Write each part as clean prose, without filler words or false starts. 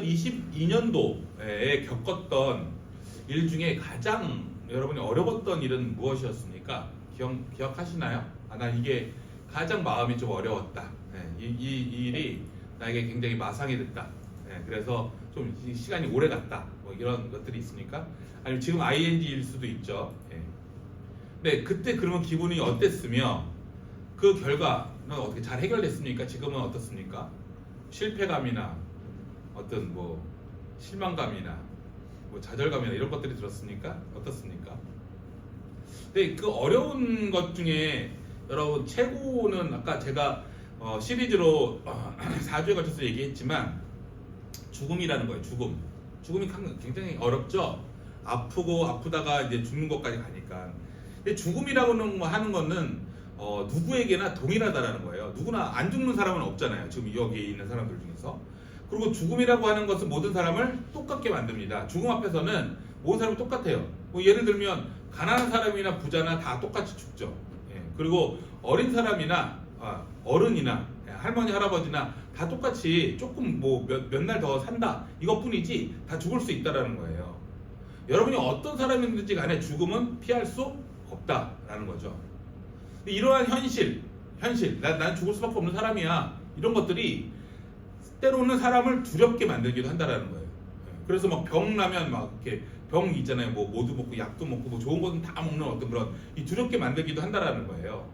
2022년도에 겪었던 일 중에 가장 여러분이 어려웠던 일은 무엇이었습니까? 기억하시나요? 난 이게 가장 마음이 좀 어려웠다. 이 일이 나에게 굉장히 마상이 됐다. 그래서 좀 시간이 오래 갔다. 뭐 이런 것들이 있습니까? 아니면 지금 ing일 수도 있죠. 네, 그때 그러면 기분이 어땠으며 그 결과는 어떻게 잘 해결됐습니까? 지금은 어떻습니까? 실패감이나 어떤 뭐 실망감이나 뭐 좌절감이나 이런 것들이 들었습니까? 어떻습니까? 근데 그 어려운 것 중에 여러분 최고는 아까 제가 시리즈로 4주에 걸쳐서 얘기했지만 죽음이라는 거예요. 죽음이 굉장히 어렵죠. 아프고 아프다가 이제 죽는 것까지 가니까. 근데 죽음이라고 하는 거는 누구에게나 동일하다라는 거예요. 누구나 안 죽는 사람은 없잖아요. 지금 여기에 있는 사람들 중에서. 그리고 죽음이라고 하는 것은 모든 사람을 똑같게 만듭니다. 죽음 앞에서는 모든 사람이 똑같아요. 뭐 예를 들면 가난한 사람이나 부자나 다 똑같이 죽죠. 그리고 어린 사람이나 어른이나 할머니 할아버지나 다 똑같이 조금 뭐 몇 날 더 산다 이것뿐이지 다 죽을 수 있다라는 거예요. 여러분이 어떤 사람이든지 간에 죽음은 피할 수 없다라는 거죠. 이러한 현실 난 죽을 수밖에 없는 사람이야 이런 것들이 때로는 사람을 두렵게 만들기도 한다라는 거예요. 그래서 막 병 나면 막 이렇게 병 있잖아요. 뭐 모두 먹고 약도 먹고 뭐 좋은 것은 다 먹는 어떤 그런 이 두렵게 만들기도 한다라는 거예요.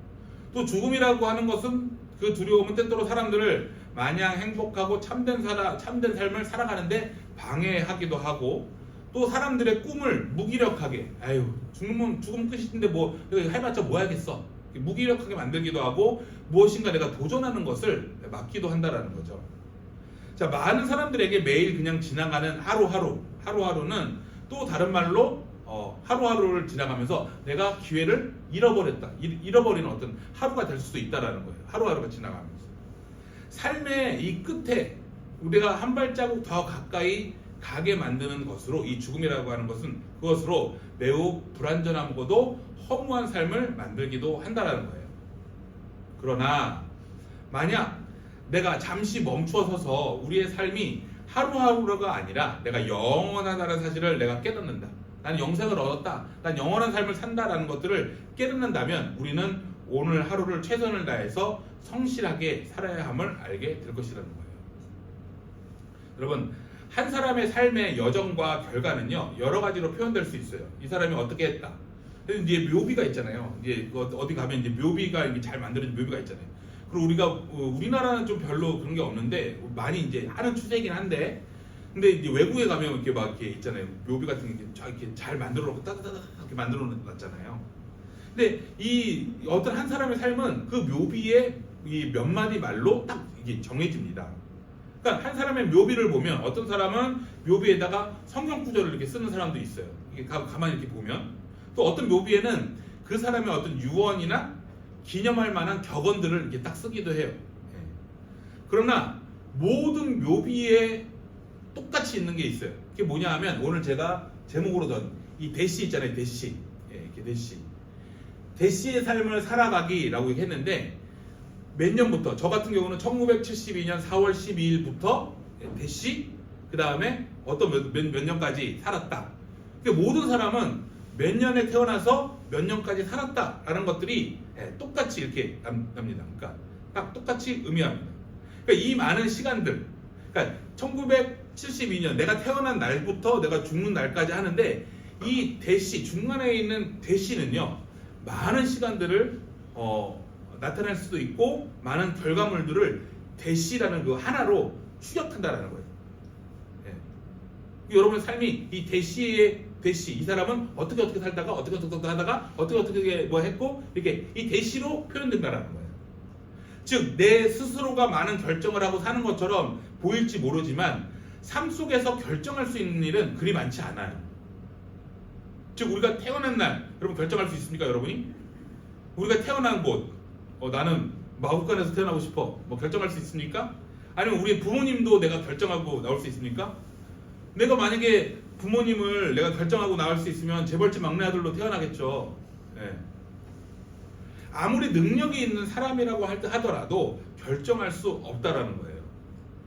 또 죽음이라고 하는 것은 그 두려움은 때때로 사람들을 마냥 행복하고 참된 삶을 살아가는데 방해하기도 하고 또 사람들의 꿈을 무기력하게 죽으면 끝인데 뭐 해봤자 뭐 하겠어 무기력하게 만들기도 하고 무엇인가 내가 도전하는 것을 막기도 한다라는 거죠. 자, 많은 사람들에게 매일 그냥 지나가는 하루하루는 또 다른 말로 하루하루를 지나가면서 내가 기회를 잃어버리는 어떤 하루가 될 수도 있다라는 거예요. 하루하루가 지나가면서 삶의 이 끝에 우리가 한 발자국 더 가까이 가게 만드는 것으로 이 죽음이라고 하는 것은 그것으로 매우 불완전하고도 허무한 삶을 만들기도 한다라는 거예요. 그러나 만약 내가 잠시 멈춰서서 우리의 삶이 하루하루가 아니라 내가 영원하다는 사실을 내가 깨닫는다. 난 영생을 얻었다. 난 영원한 삶을 산다라는 것들을 깨닫는다면 우리는 오늘 하루를 최선을 다해서 성실하게 살아야 함을 알게 될 것이라는 거예요. 여러분, 한 사람의 삶의 여정과 결과는요 여러 가지로 표현될 수 있어요. 이 사람이 어떻게 했다. 이제 묘비가 있잖아요. 이제 어디 가면 이제 묘비가 이게 잘 만들어진 묘비가 있잖아요. 그리고 우리나라는 좀 별로 그런 게 없는데 많이 이제 하는 추세이긴 한데, 근데 이제 외국에 가면 이렇게 막 이렇게 있잖아요. 묘비 같은 게 이렇게 잘 만들어 놓고 따다다닥 이렇게 만들어 놨잖아요. 근데 이 어떤 한 사람의 삶은 그 묘비의 이 몇 마디 말로 딱 이게 정해집니다. 그러니까 한 사람의 묘비를 보면 어떤 사람은 묘비에다가 성경 구절을 이렇게 쓰는 사람도 있어요. 이게 가만히 이렇게 보면 또 어떤 묘비에는 그 사람의 어떤 유언이나 기념할 만한 격언들을 이렇게 딱 쓰기도 해요. 그러나 모든 묘비에 똑같이 있는 게 있어요. 그게 뭐냐 하면 오늘 제가 제목으로 던 이 대시 있잖아요. 대시. 이렇게 대시. 대시의 삶을 살아가기라고 했는데 몇 년부터 저 같은 경우는 1972년 4월 12일부터 대시 그 다음에 어떤 몇 년까지 살았다. 그러니까 모든 사람은 몇 년에 태어나서 몇 년까지 살았다라는 것들이 똑같이 이렇게 납니다. 그러니까 딱 똑같이 의미합니다. 그러니까 이 많은 시간들, 그러니까 1972년 내가 태어난 날부터 내가 죽는 날까지 하는데 이 대시 중간에 있는 대시는요 많은 시간들을 나타낼 수도 있고 많은 결과물들을 대시라는 그 하나로 추격한다라는 거예요. 여러분의 삶이 이 대시 이 사람은 어떻게 살다가 어떻게 하다가 어떻게 뭐 했고 이렇게 이 대시로 표현된다라는 거예요. 즉 내 스스로가 많은 결정을 하고 사는 것처럼 보일지 모르지만 삶 속에서 결정할 수 있는 일은 그리 많지 않아요. 즉 우리가 태어난 날 여러분 결정할 수 있습니까? 여러분이 우리가 태어난 곳 나는 마국간에서 태어나고 싶어 뭐 결정할 수 있습니까? 아니면 우리 부모님도 내가 결정하고 나올 수 있습니까? 내가 만약에 부모님을 내가 결정하고 나올 수 있으면 재벌집 막내 아들로 태어나겠죠. 아무리 능력이 있는 사람이라고 하더라도 결정할 수 없다라는 거예요.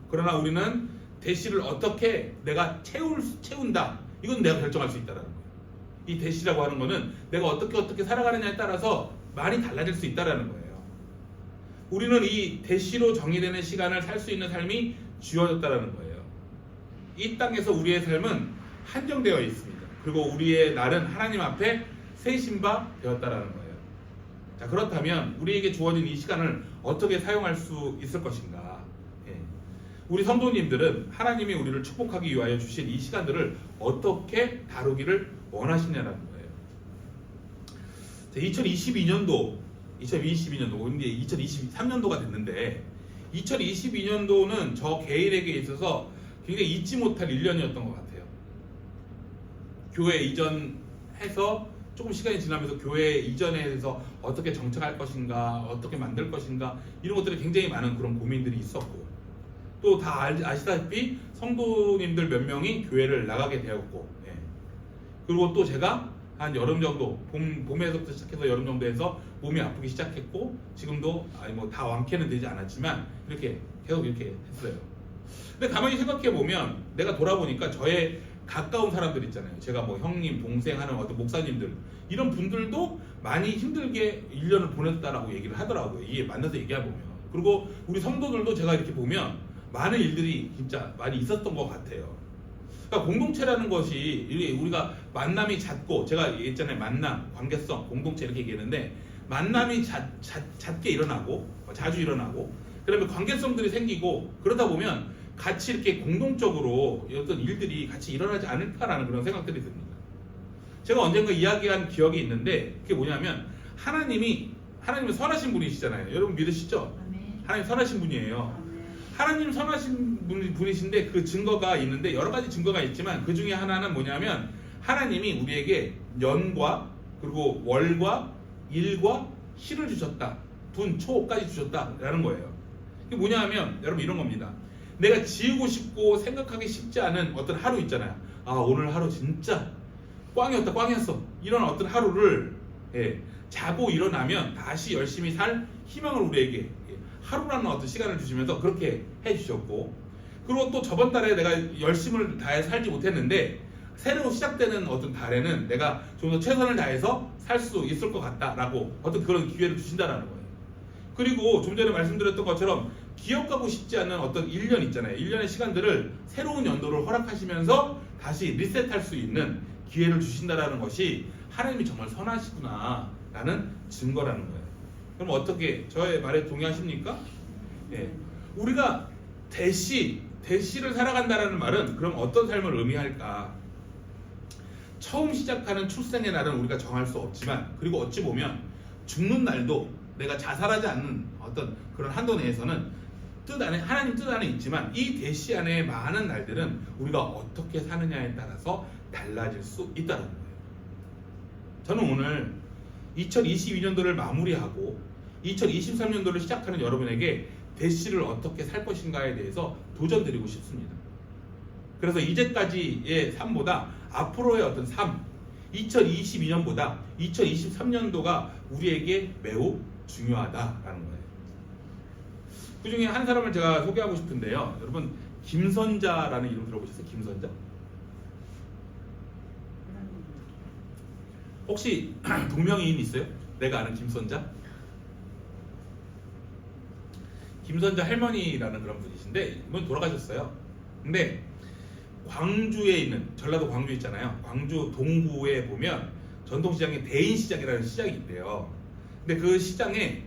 그러나 우리는 대시를 어떻게 내가 채운다. 이건 내가 결정할 수 있다라는 거예요. 이 대시라고 하는 거는 내가 어떻게 살아가느냐에 따라서 많이 달라질 수 있다라는 거예요. 우리는 이 대시로 정의되는 시간을 살 수 있는 삶이 주어졌다라는 거예요. 이 땅에서 우리의 삶은 한정되어 있습니다. 그리고 우리의 날은 하나님 앞에 세신 바 되었다라는 거예요. 자, 그렇다면 우리에게 주어진 이 시간을 어떻게 사용할 수 있을 것인가? 우리 성도님들은 하나님이 우리를 축복하기 위하여 주신 이 시간들을 어떻게 다루기를 원하시냐라는 거예요. 2022년도 이제 2023년도가 됐는데 2022년도는 저 개인에게 있어서 굉장히 잊지 못할 1년이었던 것 같아요. 교회 이전해서 조금 시간이 지나면서 교회 이전에 대해서 어떻게 정착할 것인가, 어떻게 만들 것인가 이런 것들이 굉장히 많은 그런 고민들이 있었고, 또 다 아시다시피 성도님들 몇 명이 교회를 나가게 되었고, 그리고 또 제가 한 여름 정도, 봄에서부터 시작해서 여름 정도에서 몸이 아프기 시작했고, 지금도 다 완쾌는 되지 않았지만 이렇게 계속 이렇게 했어요. 근데 가만히 생각해 보면 내가 돌아보니까 저의 가까운 사람들 있잖아요. 제가 뭐 형님, 동생 하는 어떤 목사님들, 이런 분들도 많이 힘들게 1년을 보냈다라고 얘기를 하더라고요. 이게 만나서 얘기해보면. 그리고 우리 성도들도 제가 이렇게 보면 많은 일들이 진짜 많이 있었던 것 같아요. 그러니까 공동체라는 것이 우리가 만남이 잦고, 제가 예전에 만남, 관계성, 공동체 이렇게 얘기했는데, 만남이 잦게 일어나고 자주 일어나고, 그다음에 관계성들이 생기고, 그러다 보면 같이 이렇게 공동적으로 어떤 일들이 같이 일어나지 않을까라는 그런 생각들이 듭니다. 제가 언젠가 이야기한 기억이 있는데, 그게 뭐냐면 하나님은 선하신 분이시잖아요. 여러분 믿으시죠? 하나님 선하신 분이에요. 하나님 선하신 분이신데 그 증거가 있는데, 여러 가지 증거가 있지만 그 중에 하나는 뭐냐면 하나님이 우리에게 년과 그리고 월과 일과 시를 주셨다. 분, 초까지 주셨다라는 거예요. 이게 뭐냐면 여러분 이런 겁니다. 내가 지우고 싶고 생각하기 쉽지 않은 어떤 하루 있잖아요. 아, 오늘 하루 진짜 꽝이었어. 이런 어떤 하루를 자고 일어나면 다시 열심히 살 희망을 우리에게 하루라는 어떤 시간을 주시면서 그렇게 해주셨고, 그리고 또 저번 달에 내가 열심을 다해 살지 못했는데 새로 시작되는 어떤 달에는 내가 좀 더 최선을 다해서 살 수 있을 것 같다라고 어떤 그런 기회를 주신다라는 거예요. 그리고 좀 전에 말씀드렸던 것처럼 기억하고 싶지 않은 어떤 1년 있잖아요. 1년의 시간들을 새로운 연도를 허락하시면서 다시 리셋할 수 있는 기회를 주신다라는 것이 하나님이 정말 선하시구나라는 증거라는 거예요. 그럼 어떻게, 저의 말에 동의하십니까? 우리가 대시를 살아간다라는 말은 그럼 어떤 삶을 의미할까? 처음 시작하는 출생의 날은 우리가 정할 수 없지만, 그리고 어찌 보면 죽는 날도 내가 자살하지 않는 어떤 그런 한도 내에서는 하나님 뜻 안에 있지만, 이 대시 안에 많은 날들은 우리가 어떻게 사느냐에 따라서 달라질 수 있다는 거예요. 저는 오늘 2022년도를 마무리하고 2023년도를 시작하는 여러분에게 대시를 어떻게 살 것인가에 대해서 도전드리고 싶습니다. 그래서 이제까지의 삶보다 앞으로의 어떤 삶, 2022년보다 2023년도가 우리에게 매우 중요하다라는 거예요. 그 중에 한 사람을 제가 소개하고 싶은데요. 여러분, 김선자라는 이름 들어보셨어요? 김선자? 혹시 동명이인 있어요? 내가 아는 김선자? 김선자 할머니라는 그런 분이신데 이분 돌아가셨어요. 근데 광주에 있는, 전라도 광주 있잖아요. 광주 동구에 보면 전통시장에 대인시장이라는 시장이 있대요. 근데 그 시장에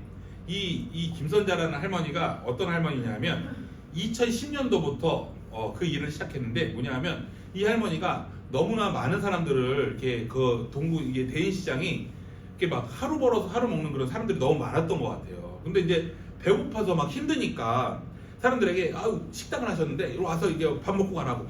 이 김선자라는 할머니가 어떤 할머니냐면 2010년도부터 그 일을 시작했는데, 뭐냐면 이 할머니가 너무나 많은 사람들을 이렇게 그 동구 이게 대인시장이 이렇게 막 하루 벌어서 하루 먹는 그런 사람들이 너무 많았던 것 같아요. 근데 이제 배고파서 막 힘드니까 사람들에게 식당을 하셨는데 이리 와서 이게 밥 먹고 가라고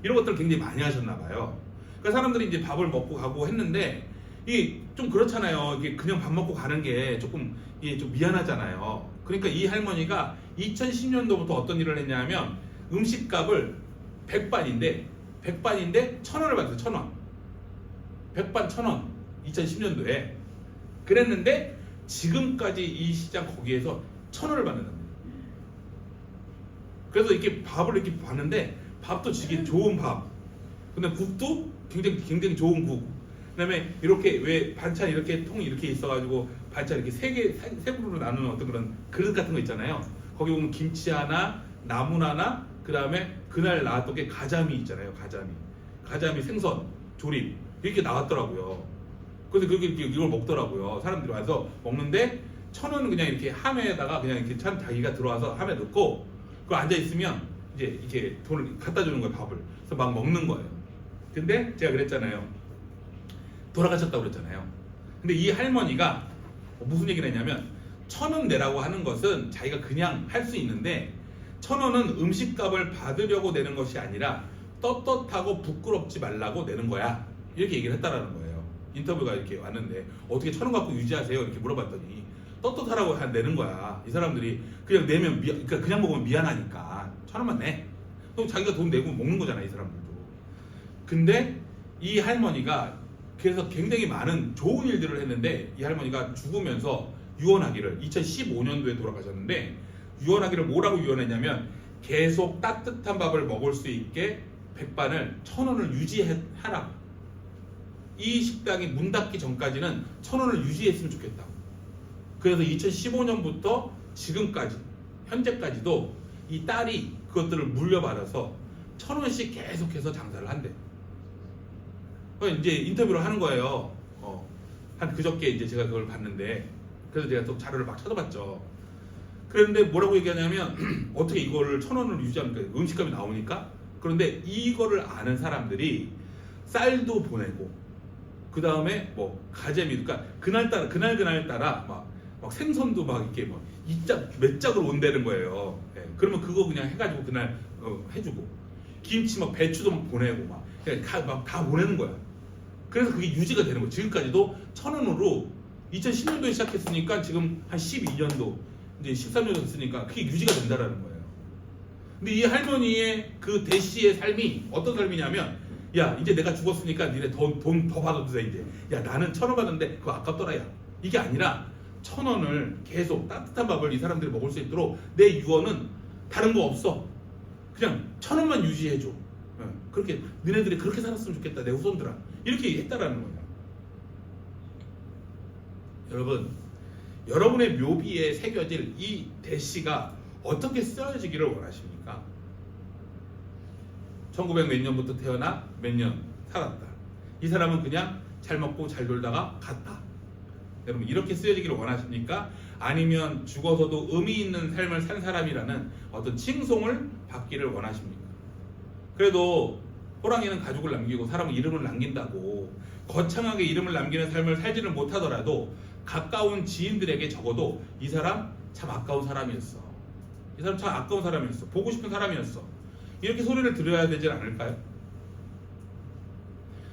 이런 것들을 굉장히 많이 하셨나 봐요. 그러니까 사람들이 이제 밥을 먹고 가고 했는데, 이게 좀 그렇잖아요. 이게 그냥 밥 먹고 가는 게 조금 이게 좀 미안하잖아요. 그러니까 이 할머니가 2010년도부터 어떤 일을 했냐면 음식값을 100반인데 1,000원을 받았어요. 1,000원. 100반 1,000원. 2010년도에 그랬는데 지금까지 이 시장 거기에서 1,000원을 받는답니다. 그래서 이렇게 밥을 이렇게 봤는데 밥도 되게 좋은 밥. 근데 국도 굉장히 좋은 국. 그다음에 이렇게 왜 반찬 이렇게 통이 이렇게 있어가지고 반찬 이렇게 세 그루로 나누는 어떤 그런 그릇 같은 거 있잖아요. 거기 보면 김치 하나, 나물 하나, 그다음에 그날 나왔던 게 가자미 있잖아요. 가자미 생선 조림 이렇게 나왔더라고요. 그래서 그렇게 이걸 먹더라고요. 사람들이 와서 먹는데 1,000원은 그냥 이렇게 함에다가 그냥 이렇게 참 자기가 들어와서 함에 넣고 그 앉아 있으면 이제 이렇게 돈을 갖다 주는 거예요. 밥을. 그래서 막 먹는 거예요. 근데 제가 그랬잖아요. 돌아가셨다고 그랬잖아요. 근데 이 할머니가 무슨 얘기를 했냐면 1,000원 내라고 하는 것은 자기가 그냥 할 수 있는데 1,000원은 음식값을 받으려고 내는 것이 아니라 떳떳하고 부끄럽지 말라고 내는 거야. 이렇게 얘기를 했다라는 거예요. 인터뷰가 이렇게 왔는데 어떻게 1,000원 갖고 유지하세요? 이렇게 물어봤더니 떳떳하라고 내는 거야. 이 사람들이 그냥 내면 그러니까 그냥 먹으면 미안하니까 1,000원만 내. 그럼 자기가 돈 내고 먹는 거잖아, 이 사람들도. 근데 이 할머니가 그래서 굉장히 많은 좋은 일들을 했는데 이 할머니가 죽으면서 유언하기를 2015년도에 돌아가셨는데 유언하기를 뭐라고 유언했냐면 계속 따뜻한 밥을 먹을 수 있게 백반을 1,000원을 유지하라고. 이 식당이 문 닫기 전까지는 1,000원을 유지했으면 좋겠다고. 그래서 2015년부터 지금까지 현재까지도 이 딸이 그것들을 물려받아서 1,000원씩 계속해서 장사를 한대. 이제 인터뷰를 하는 거예요. 한 그저께 이제 제가 그걸 봤는데 그래서 제가 또 자료를 막 찾아봤죠. 그런데 뭐라고 얘기하냐면 어떻게 이거를 1,000원을 유지합니까? 음식값이 나오니까. 그런데 이거를 아는 사람들이 쌀도 보내고 그 다음에 뭐 가재미, 그러니까 그날 따라 막 생선도 막 이렇게 막 몇 짝으로 온다는 거예요. 예, 그러면 그거 그냥 해가지고 그날 해주고 김치 막 배추도 막 보내고 막 다 보내는 거야. 그래서 그게 유지가 되는 거예요. 지금까지도 1,000원으로 2010년도에 시작했으니까 지금 한 12년도 이제 13년 됐으니까 그게 유지가 된다라는 거예요. 근데 이 할머니의 그 대시의 삶이 어떤 삶이냐면 야 이제 내가 죽었으니까 니네 돈 더 받아도 돼 이제. 야 나는 1,000원 받았는데 그거 아깝더라 야. 이게 아니라 1,000원을 계속 따뜻한 밥을 이 사람들이 먹을 수 있도록 내 유언은 다른 거 없어. 그냥 1,000원만 유지해줘. 그렇게 너네들이 그렇게 살았으면 좋겠다 내 후손들아. 이렇게 했다라는 거예요. 여러분, 여러분의 묘비에 새겨질 이 대시가 어떻게 쓰여지기를 원하십니까? 1900 몇 년부터 태어나 몇 년 살았다. 이 사람은 그냥 잘 먹고 잘 놀다가 갔다. 여러분 이렇게 쓰여지기를 원하십니까? 아니면 죽어서도 의미 있는 삶을 산 사람이라는 어떤 칭송을 받기를 원하십니까? 그래도 호랑이는 가족을 남기고 사람은 이름을 남긴다고 거창하게 이름을 남기는 삶을 살지는 못하더라도 가까운 지인들에게 적어도 이 사람 참 아까운 사람이었어. 이 사람 참 아까운 사람이었어. 보고 싶은 사람이었어. 이렇게 소리를 들어야 되지 않을까요?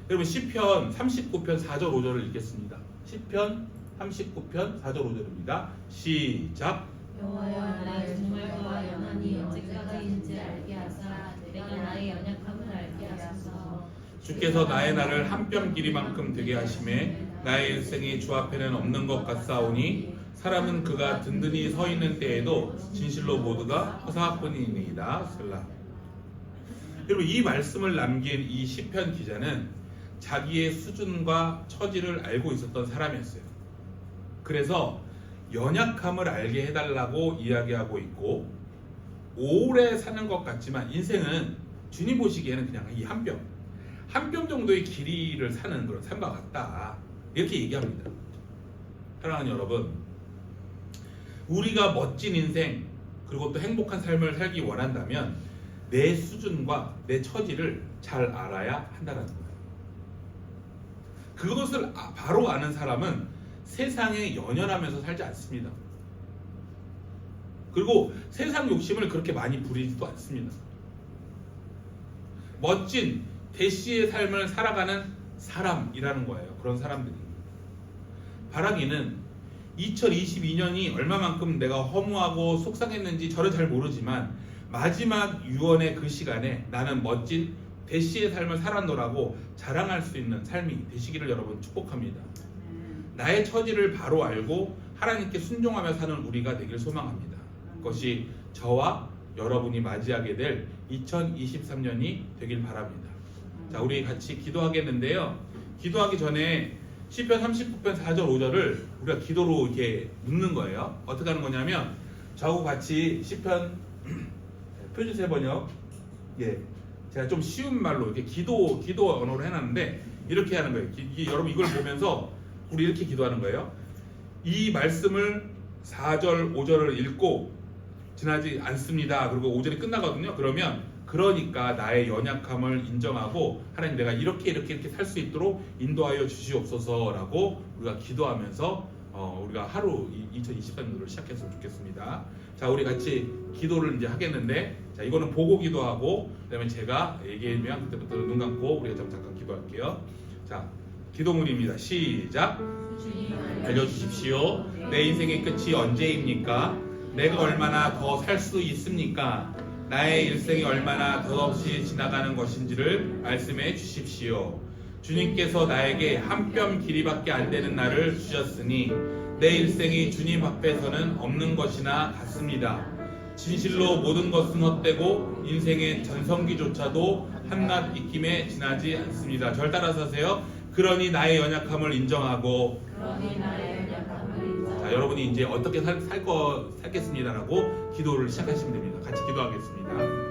여러분 시편 39편 4절 5절을 읽겠습니다. 시편 39편 4절 5절입니다. 시작. 여호와여 나의 정말과 연한이 언제까지인지 알게 하사 내가 나의 연약함을 알게 하소서. 주께서 나의 날을 한 뼘 길이만큼 되게 하심에 나의 일생이 주 앞에는 없는 것 같사오니 사람은 그가 든든히 서 있는 때에도 진실로 모두가 허사뿐이니이다. 슬라. 여러분 이 말씀을 남긴 이 시편 기자는 자기의 수준과 처지를 알고 있었던 사람이었어요. 그래서 연약함을 알게 해달라고 이야기하고 있고 오래 사는 것 같지만 인생은 주님 보시기에는 그냥 이 한 뼘 정도의 길이를 사는 그런 삶과 같다. 이렇게 얘기합니다. 사랑하는 여러분, 우리가 멋진 인생 그리고 또 행복한 삶을 살기 원한다면 내 수준과 내 처지를 잘 알아야 한다는 거예요. 그것을 바로 아는 사람은 세상에 연연하면서 살지 않습니다. 그리고 세상 욕심을 그렇게 많이 부리지도 않습니다. 멋진 대시의 삶을 살아가는 사람이라는 거예요. 그런 사람들이. 바라기는 2022년이 얼마만큼 내가 허무하고 속상했는지 저는 잘 모르지만 마지막 유언의 그 시간에 나는 멋진 대시의 삶을 살았노라고 자랑할 수 있는 삶이 되시기를 여러분 축복합니다. 나의 처지를 바로 알고 하나님께 순종하며 사는 우리가 되길 소망합니다. 그것이 저와 여러분이 맞이하게 될 2023년이 되길 바랍니다. 자, 우리 같이 기도하겠는데요. 기도하기 전에 시편 39편 4절 5절을 우리가 기도로 이렇게 묻는 거예요. 어떻게 하는 거냐면 저하고 같이 시편 표준세 번역, 예, 제가 좀 쉬운 말로 이렇게 기도 언어로 해놨는데 이렇게 하는 거예요. 여러분 이걸 보면서 우리 이렇게 기도하는 거예요. 이 말씀을 4절 5절을 읽고 지나지 않습니다. 그리고 5절이 끝나거든요. 그러니까 나의 연약함을 인정하고 하나님 내가 이렇게 살 수 있도록 인도하여 주시옵소서라고 우리가 기도하면서 우리가 하루 2023년도를 시작했으면 좋겠습니다. 자, 우리 같이 기도를 이제 하겠는데, 자, 이거는 보고 기도하고 그다음에 제가 얘기하면 그때부터 눈 감고 우리가 잠깐 기도할게요. 자, 기도문입니다. 시작. 알려주십시오. 내 인생의 끝이 언제입니까? 내가 얼마나 더 살 수 있습니까? 나의 일생이 얼마나 더없이 지나가는 것인지를 말씀해 주십시오. 주님께서 나에게 한 뼘 길이밖에 안 되는 날을 주셨으니 내 일생이 주님 앞에서는 없는 것이나 같습니다. 진실로 모든 것은 헛되고 인생의 전성기조차도 한낱 익힘에 지나지 않습니다. 절 따라서 하세요. 그러니 나의 연약함을 인정하고 자, 여러분이 이제 어떻게 살겠습니다라고 기도를 시작하시면 됩니다. 같이 기도하겠습니다.